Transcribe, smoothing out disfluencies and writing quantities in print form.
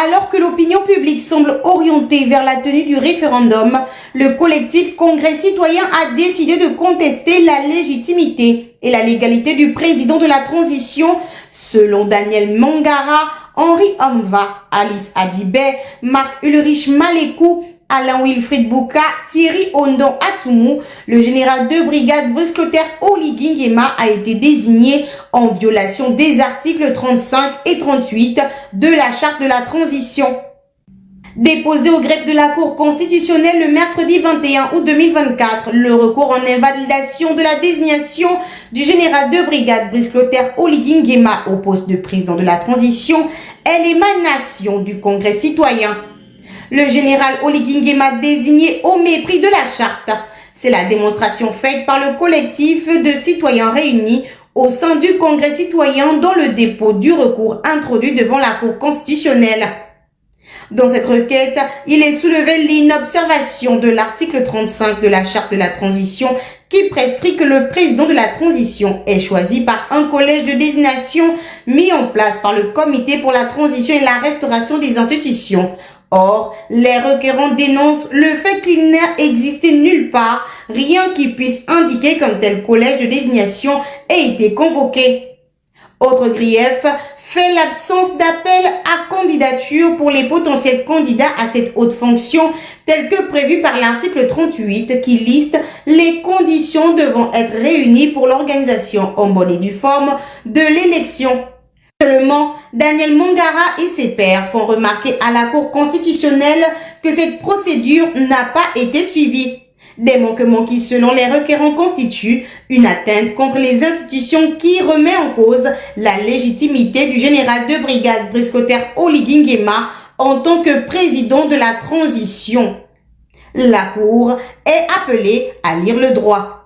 Alors que l'opinion publique semble orientée vers la tenue du référendum, le collectif Congrès citoyen a décidé de contester la légitimité et la légalité du président de la transition, selon Daniel Mangara, Henri Omva, Alice Adibé, Marc Ulrich Malekou, Alain Wilfried Bouka, Thierry Ondon Assoumou, le général de brigade Brice Clotaire Oligui Nguema a été désigné en violation des articles 35 et 38 de la charte de la transition. Déposé au greffe de la Cour constitutionnelle le mercredi 21 août 2024, le recours en invalidation de la désignation du général de brigade Brice Clotaire Oligui Nguema au poste de président de la transition est l'émanation du Congrès citoyen. Le général Oligui Nguema désigné au mépris de la charte. C'est la démonstration faite par le collectif de citoyens réunis au sein du Congrès citoyen dans le dépôt du recours introduit devant la Cour constitutionnelle. Dans cette requête, il est soulevé l'inobservation de l'article 35 de la charte de la transition qui prescrit que le président de la transition est choisi par un collège de désignation mis en place par le Comité pour la transition et la restauration des institutions. Or, les requérants dénoncent le fait qu'il n'a existé nulle part rien qui puisse indiquer qu'un tel collège de désignation ait été convoqué. Autre grief fait l'absence d'appel à candidature pour les potentiels candidats à cette haute fonction, tel que prévu par l'article 38 qui liste les conditions devant être réunies pour l'organisation en bonne et due forme de l'élection. Seulement, Daniel Mangara et ses pairs font remarquer à la Cour constitutionnelle que cette procédure n'a pas été suivie. Des manquements qui, selon les requérants, constituent une atteinte contre les institutions qui remet en cause la légitimité du général de brigade Brice Clotaire Oligui Nguema en tant que président de la transition. La Cour est appelée à lire le droit.